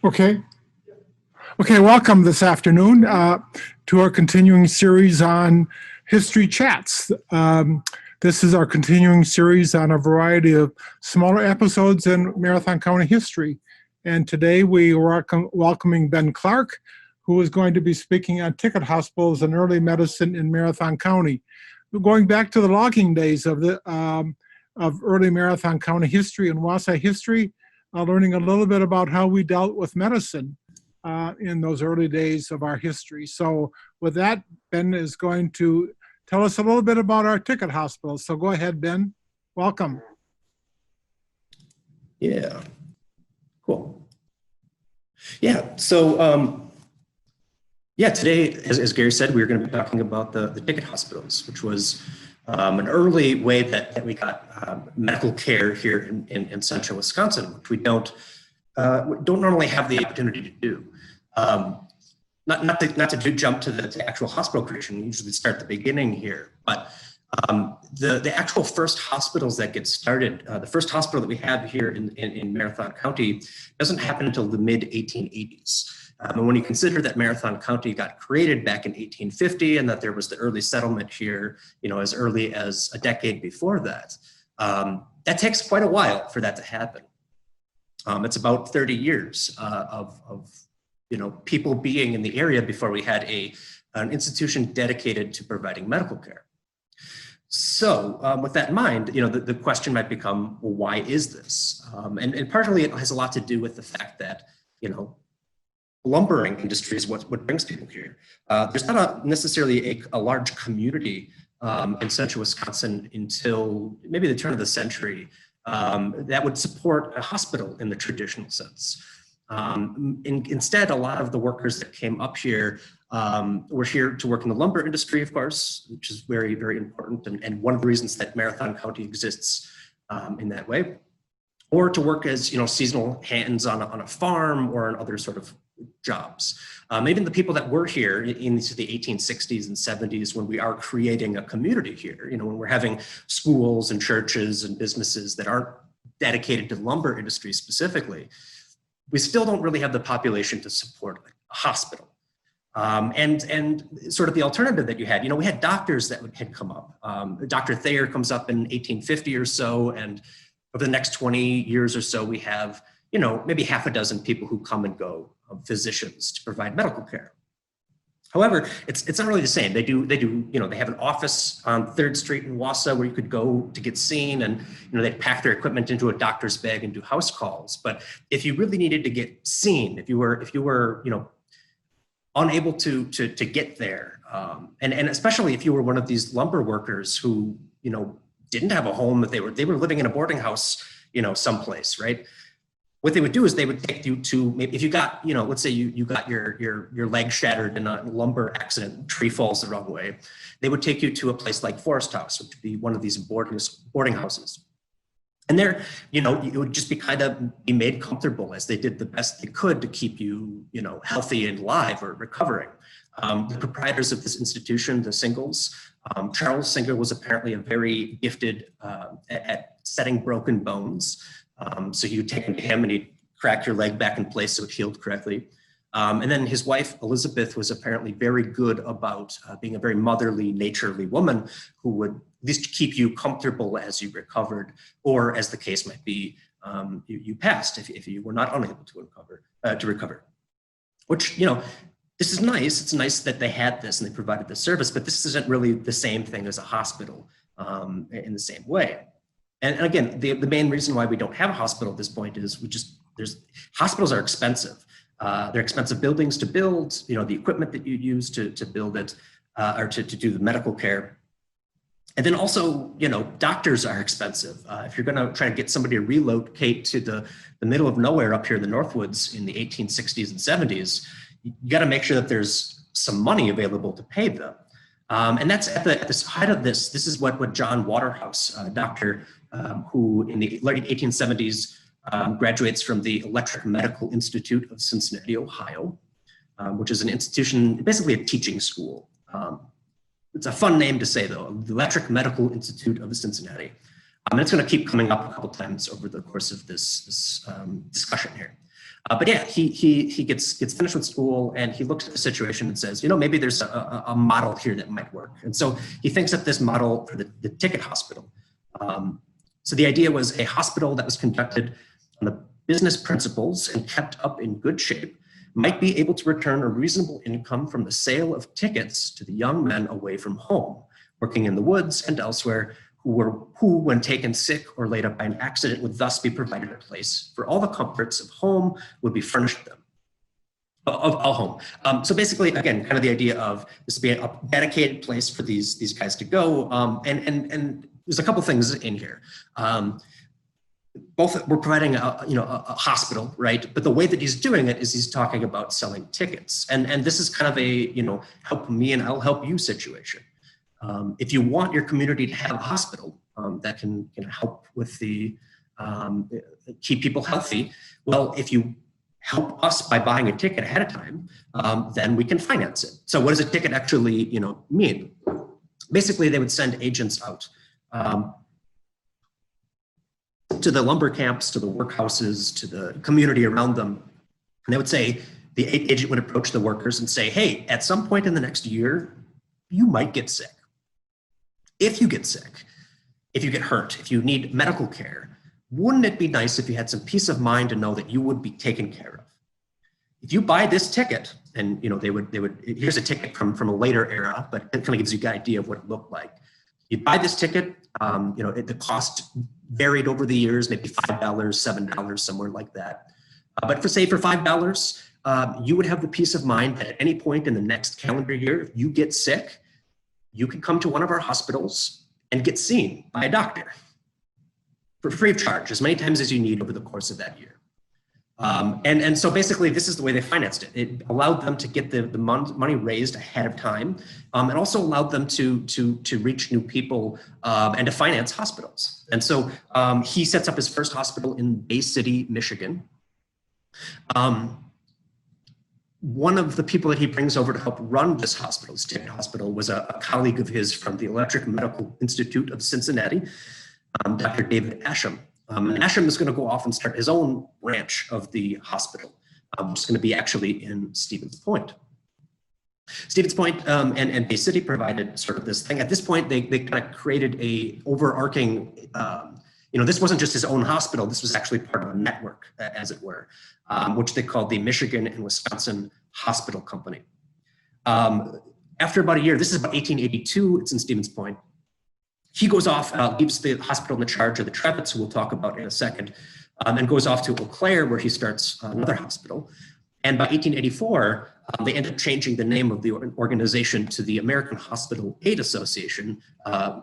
Okay. Okay, welcome this afternoon to our continuing series on History Chats. This is our continuing series on a variety of smaller episodes in Marathon County history. And today we are welcoming Ben Clark, who is going to be speaking on ticket hospitals and early medicine in Marathon County. We're going back to the logging days of early Marathon County history and Wausau history, learning a little bit about how we dealt with medicine in those early days of our history. So with that, Ben is going to tell us a little bit about our ticket hospitals. So go ahead, Ben. Welcome. Yeah, cool. Yeah, so today, as Gary said, we were going to be talking about the ticket hospitals, which was an early way that we got medical care here in central Wisconsin, which we don't normally have the opportunity to do. Not to jump to the actual hospital creation, we usually start at the beginning here, but the actual first hospitals that get started, the first hospital that we have here in Marathon County doesn't happen until the mid-1880s. And when you consider that Marathon County got created back in 1850 and that there was the early settlement here, as early as a decade before that, that takes quite a while for that to happen. It's about 30 years of people being in the area before we had an institution dedicated to providing medical care. So with that in mind, the question might become, well, why is this? And partly it has a lot to do with the fact that, lumbering industry is what brings people here. There's not necessarily a large community in central Wisconsin until maybe the turn of the century that would support a hospital in the traditional sense. Instead, a lot of the workers that came up here were here to work in the lumber industry, of course, which is very, very important, and one of the reasons that Marathon County exists in that way, or to work as seasonal hands on a farm or on other sort of jobs. Even the people that were here into the 1860s and 70s, when we are creating a community here, when we're having schools and churches and businesses that aren't dedicated to the lumber industry specifically, we still don't really have the population to support a hospital. And sort of the alternative that you had, we had doctors that had come up. Dr. Thayer comes up in 1850 or so, and over the next 20 years or so, we have, maybe half a dozen people who come and go, physicians to provide medical care. However, it's not really the same. They have an office on 3rd Street in Wausau where you could go to get seen, and they'd pack their equipment into a doctor's bag and do house calls. But if you really needed to get seen, if you were unable to get there, and especially if you were one of these lumber workers who didn't have a home, that they were living in a boarding house someplace, right? What they would do is they would take you to, maybe if you got, let's say you got your leg shattered in a lumber accident, tree falls the wrong way, they would take you to a place like Forest House, which would be one of these boarding houses. And there, it would just be made comfortable as they did the best they could to keep you, healthy and alive or recovering. The proprietors of this institution, the Singles, Charles Singer was apparently a very gifted at setting broken bones. So you'd take him to him and he'd crack your leg back in place so it healed correctly. And then his wife, Elizabeth, was apparently very good about being a very motherly, naturally woman who would at least keep you comfortable as you recovered, or as the case might be, you passed if you were not unable to recover. Which, this is nice. It's nice that they had this and they provided the service, but this isn't really the same thing as a hospital in the same way. And again, the main reason why we don't have a hospital at this point is hospitals are expensive. They're expensive buildings to build, the equipment that you use to build it, or to do the medical care. And then also, doctors are expensive. If you're gonna try to get somebody to relocate to the middle of nowhere up here in the Northwoods in the 1860s and 70s, you gotta make sure that there's some money available to pay them. And that's at the height of this is what John Waterhouse, doctor, who in the late 1870s graduates from the Electric Medical Institute of Cincinnati, Ohio, which is an institution, basically a teaching school. It's a fun name to say, though, the Electric Medical Institute of Cincinnati. And it's going to keep coming up a couple times over the course of this discussion here. But yeah, he gets finished with school, and he looks at the situation and says, maybe there's a model here that might work. And so he thinks of this model for the ticket hospital. So the idea was a hospital that was conducted on the business principles and kept up in good shape might be able to return a reasonable income from the sale of tickets to the young men away from home, working in the woods and elsewhere, who, when taken sick or laid up by an accident, would thus be provided a place for all the comforts of home would be furnished them. Of home. So basically, again, kind of the idea of this being a dedicated place for these guys to go. And there's a couple things in here. Both we're providing a hospital, right? But the way that he's doing it is he's talking about selling tickets, and this is kind of a help me and I'll help you situation. If you want your community to have a hospital that can help with the keep people healthy, well, if you help us by buying a ticket ahead of time, then we can finance it. So what does a ticket actually mean? Basically, they would send agents out to the lumber camps, to the workhouses, to the community around them. And they would say, the agent would approach the workers and say, hey, at some point in the next year, you might get sick. If you get sick, if you get hurt, if you need medical care, wouldn't it be nice if you had some peace of mind to know that you would be taken care of? If you buy this ticket, and they would here's a ticket from a later era, but it kind of gives you an idea of what it looked like. You buy this ticket, the cost varied over the years, maybe $5, $7, somewhere like that. But for $5, you would have the peace of mind that at any point in the next calendar year, if you get sick, you can come to one of our hospitals and get seen by a doctor for free of charge, as many times as you need over the course of that year. And so basically, this is the way they financed it. It allowed them to get the money raised ahead of time, and also allowed them to reach new people and to finance hospitals. And so he sets up his first hospital in Bay City, Michigan. One of the people that he brings over to help run this hospital, this ticket hospital, was a colleague of his from the Electric Medical Institute of Cincinnati, Dr. David Asham. And Asham is going to go off and start his own branch of the hospital, which is going to be actually in Stevens Point. Stevens Point and Bay City provided sort of this thing. At this point, they kind of created a overarching, this wasn't just his own hospital, this was actually part of a network, as it were, which they called the Michigan and Wisconsin Hospital Company. After about a year, this is about 1882, it's in Stevens Point. He goes off, leaves the hospital in the charge of the Trevitts, who we'll talk about in a second, and goes off to Eau Claire, where he starts another hospital. And by 1884, they end up changing the name of the organization to the American Hospital Aid Association,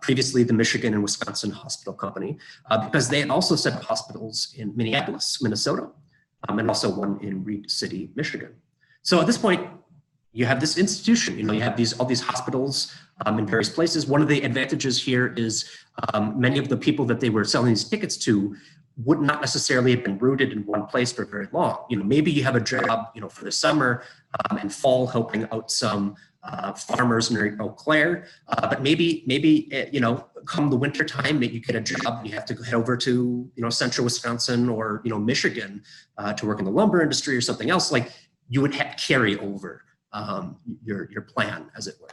previously the Michigan and Wisconsin Hospital Company, because they had also set up hospitals in Minneapolis, Minnesota, and also one in Reed City, Michigan. So at this point, you have this institution, you have all these hospitals in various places. One of the advantages here is many of the people that they were selling these tickets to would not necessarily have been rooted in one place for very long. Maybe you have a job, for the summer and fall helping out some farmers near Eau Claire, but maybe come the winter time, maybe you get a job and you have to head over to central Wisconsin or Michigan to work in the lumber industry or something else. Like you would have to carry over your plan, as it were.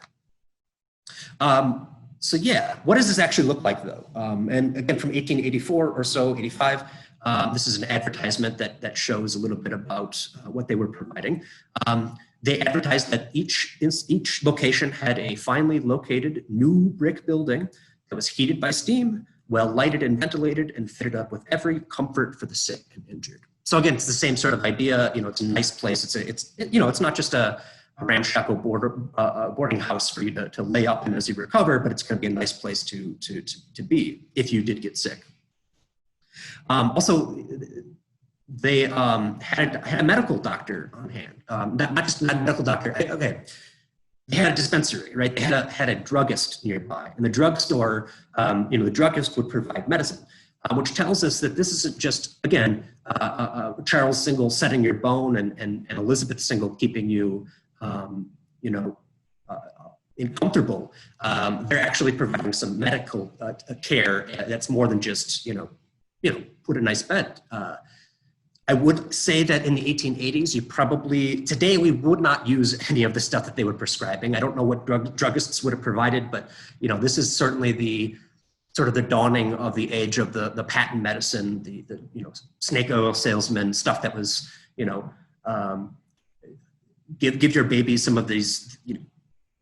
So yeah, what does this actually look like though? And again, from 1884 or so, 85, this is an advertisement that shows a little bit about what they were providing. They advertised that each location had a finely located new brick building that was heated by steam, well lighted and ventilated, and fitted up with every comfort for the sick and injured. So again, it's the same sort of idea. It's a nice place. It's not just a ramshackle boarding house for you to lay up in as you recover, but it's going to be a nice place to be if you did get sick. Also, they had a medical doctor on hand, not just a medical doctor. Okay, they had a dispensary, right? They had a druggist nearby, and the drugstore, the druggist would provide medicine, which tells us that this isn't just, again, Charles Single setting your bone and Elizabeth Single keeping you comfortable. They're actually providing some medical care that's more than just, put a nice bed. I would say that in the 1880s, today we would not use any of the stuff that they were prescribing. I don't know what druggists would have provided, but this is certainly the sort of the dawning of the age of the patent medicine, the snake oil salesman stuff that was, give your baby some of these,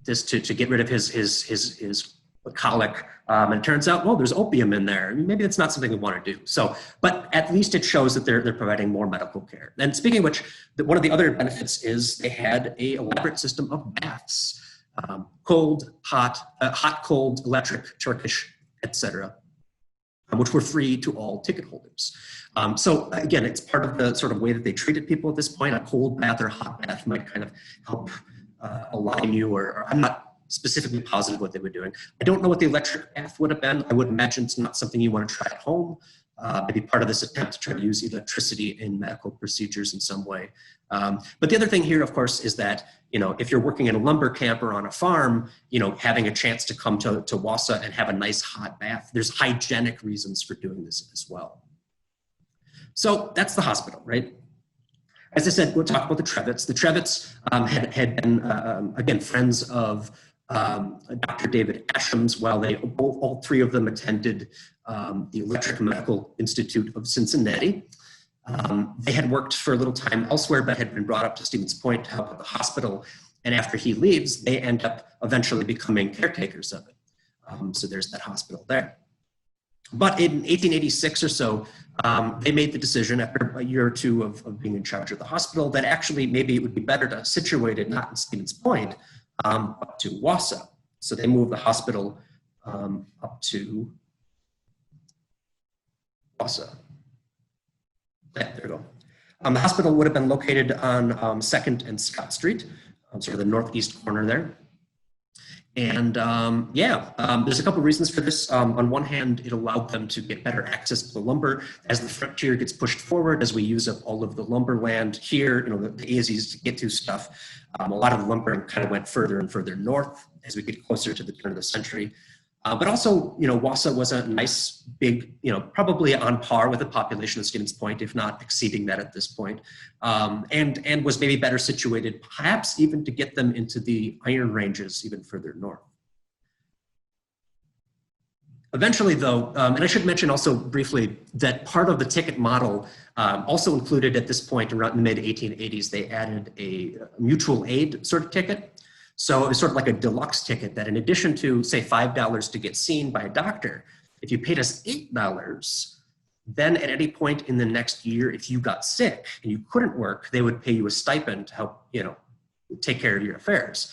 this to get rid of his colic. And it turns out, well, there's opium in there. Maybe that's not something we want to do. So, but at least it shows that they're providing more medical care. And speaking of which, one of the other benefits is they had a elaborate system of baths, cold, hot, cold, electric, Turkish, etc., which were free to all ticket holders. So again, it's part of the sort of way that they treated people at this point. A cold bath or hot bath might kind of help align you, or I'm not specifically positive what they were doing. I don't know what the electric bath would have been. I would imagine it's not something you want to try at home. Maybe part of this attempt to try to use electricity in medical procedures in some way. But the other thing here, of course, is that, if you're working in a lumber camp or on a farm, having a chance to come to Wausau and have a nice hot bath, there's hygienic reasons for doing this as well. So that's the hospital, right? As I said, we'll talk about the Trevitts. The Trevitts had been, again, friends of Dr. David Asham's. While all three of them attended the Electric Medical Institute of Cincinnati. They had worked for a little time elsewhere, but had been brought up to Stevens Point to help at the hospital. And after he leaves, they end up eventually becoming caretakers of it. So there's that hospital there. But in 1886 or so, they made the decision after a year or two of being in charge of the hospital that actually maybe it would be better to situate it not in Stevens Point, up to Wausau. So they moved the hospital up to Wausau. Yeah, there we go. The hospital would have been located on 2nd and Scott Street, sort of the northeast corner there. And there's a couple of reasons for this. On one hand, it allowed them to get better access to the lumber. As the frontier gets pushed forward, as we use up all of the lumber land here, the ASEs to get to stuff, a lot of the lumber kind of went further and further north as we get closer to the turn of the century. But also, Wausau was a nice, big, probably on par with the population of Stevens Point, if not exceeding that at this point, and was maybe better situated, perhaps even to get them into the Iron Ranges even further north. Eventually, though, and I should mention also briefly that part of the ticket model also included at this point around the mid-1880s, they added a mutual aid sort of ticket. So it was sort of like a deluxe ticket that in addition to, say, $5 to get seen by a doctor, if you paid us $8, then at any point in the next year, if you got sick and you couldn't work, they would pay you a stipend to help, take care of your affairs.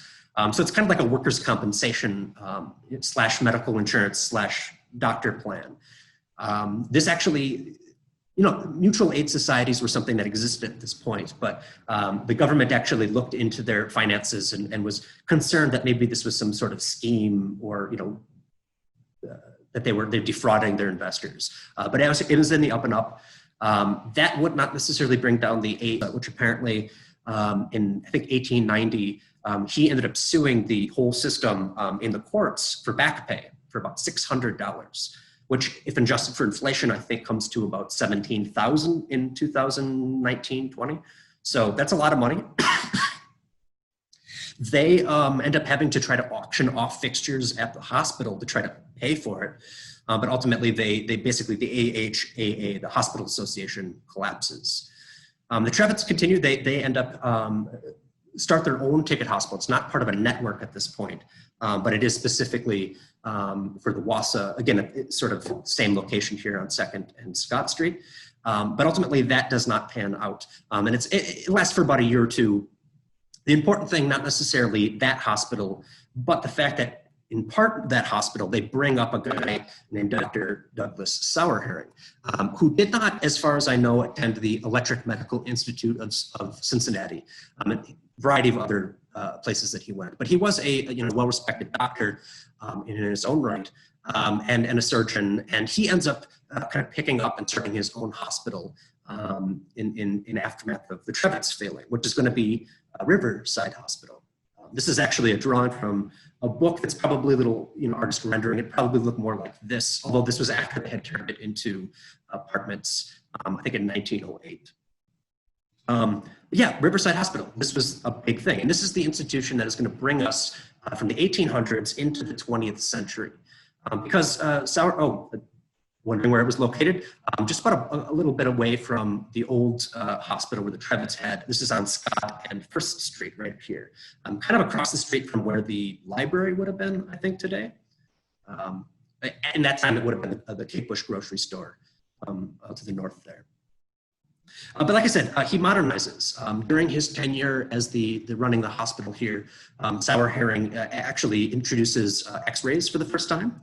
So it's kind of like a workers' compensation / medical insurance / doctor plan. This actually, mutual aid societies were something that existed at this point, but the government actually looked into their finances and was concerned that maybe this was some sort of scheme or, that they're defrauding their investors. But it was in the up and up. That would not necessarily bring down the aid, which apparently in, I think, 1890, he ended up suing the whole system in the courts for back pay for about $600. Which, if adjusted for inflation, I think comes to about $17,000 in 2019-20. So that's a lot of money. They end up having to try to auction off fixtures at the hospital to try to pay for it. But ultimately, they basically, the AHAA, the Hospital Association, collapses. The Trevitts continue. They end up start their own ticket hospital. It's not part of a network at this point, but it is specifically for the Wausau, again, it's sort of same location here on 2nd and Scott Street. But ultimately that does not pan out. And it lasts for about a year or two. The important thing, not necessarily that hospital, but the fact that in part that hospital, they bring up a guy named Dr. Douglas Sauerherring, who did not, as far as I know, attend the Electric Medical Institute of Cincinnati, and a variety of other places that he went. But he was a well-respected doctor in his own right, and a surgeon, and he ends up kind of picking up and starting his own hospital in aftermath of the Trevitts failing, which is going to be a Riverside Hospital. This is actually a drawing from a book that's probably a little, artist rendering. It probably looked more like this, although this was after they had turned it into apartments, I think in 1908. Yeah, Riverside Hospital. This was a big thing. And this is the institution that is going to bring us from the 1800s into the 20th century. Because wondering where it was located, just about a little bit away from the old hospital where the Trevitts had. This is on Scott and First Street right here. Kind of across the street from where the library would have been, I think, today. And that time it would have been the Cape Bush grocery store to the north there. But like I said, he modernizes. During his tenure as the running the hospital here, Sauerherring actually introduces x-rays for the first time.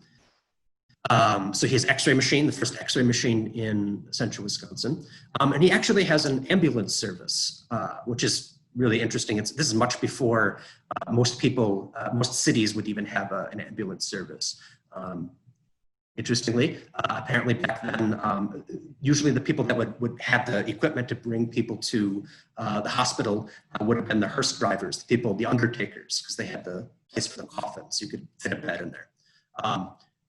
So he has x-ray machine, the first x-ray machine in central Wisconsin. And he actually has an ambulance service, which is really interesting. This is much before most cities would even have an ambulance service. Interestingly, apparently back then, usually the people that would have the equipment to bring people to the hospital would have been the hearse drivers, the undertakers, because they had the place for the coffins. So you could fit a bed in there.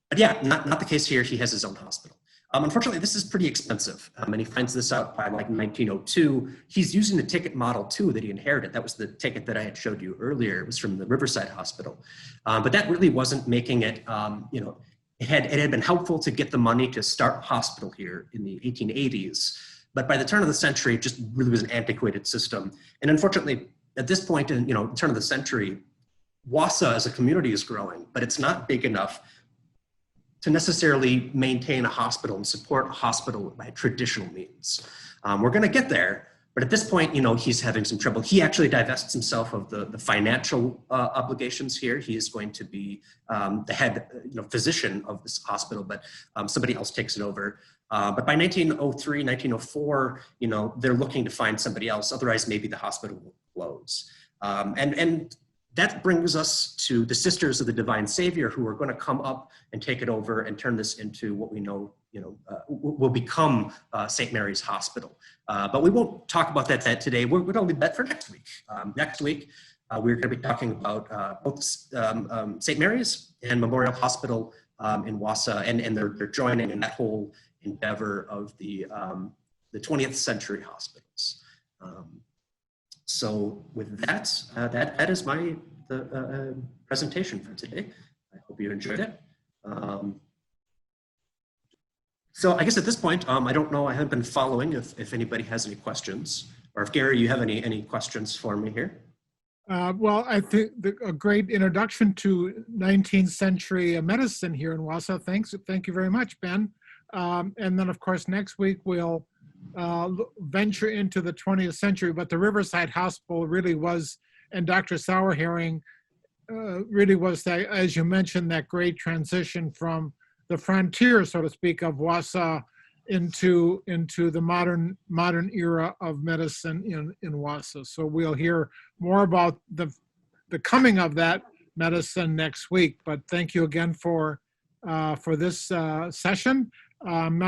But yeah, not the case here. He has his own hospital. Unfortunately, this is pretty expensive, and he finds this out by like 1902. He's using the ticket Model 2 that he inherited. That was the ticket that I had showed you earlier. It was from the Riverside Hospital, but that really wasn't making it. It had been helpful to get the money to start a hospital here in the 1880s, but by the turn of the century, it just really was an antiquated system. And unfortunately, at this point in the turn of the century, Wausau as a community is growing, but it's not big enough to necessarily maintain a hospital and support a hospital by traditional means. We're going to get there, but at this point, he's having some trouble. He actually divests himself of the financial obligations here. He is going to be the head, physician of this hospital, but somebody else takes it over. But by 1903, 1904, they're looking to find somebody else. Otherwise, maybe the hospital will close. And that brings us to the Sisters of the Divine Savior, who are going to come up and take it over and turn this into what we know, will become St. Mary's Hospital. But we won't talk about that today. We're going to leave that for next week. Next week, we're going to be talking about both St. Mary's and Memorial Hospital in Wausau, and they're joining in that whole endeavor of the 20th century hospitals. So with that, that is my presentation for today. I hope you enjoyed it. So I guess at this point, I don't know, I haven't been following if anybody has any questions, or if Gary, you have any questions for me here. Well, I think a great introduction to 19th century medicine here in Wausau. Thank you very much, Ben. And then of course, next week we'll venture into the 20th century, but the Riverside Hospital really was, and Dr. Sauerherring really was, that, as you mentioned, that great transition from the frontier, so to speak, of Wausau into the modern era of medicine in Wausau. So we'll hear more about the coming of that medicine next week. But thank you again for this session. I'm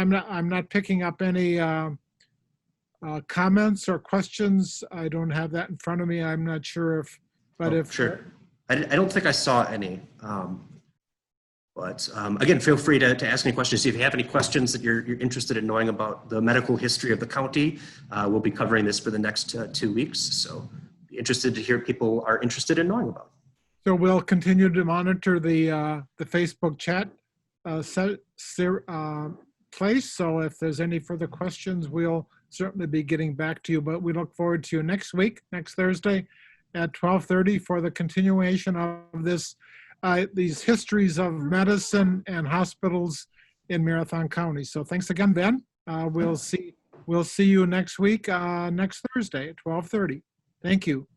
not picking up any comments or questions. I don't have that in front of me. I'm not sure if, Sure. I don't think I saw any. But again, feel free to ask any questions. If you have any questions that you're interested in knowing about the medical history of the county, we'll be covering this for the next 2 weeks. So be interested to hear people are interested in knowing about. So we'll continue to monitor the Facebook chat place. So if there's any further questions, we'll certainly be getting back to you. But we look forward to you next week, next Thursday at 12:30 for the continuation of this. These histories of medicine and hospitals in Marathon County. So thanks again, Ben. We'll see you next week, next Thursday at 12:30. Thank you.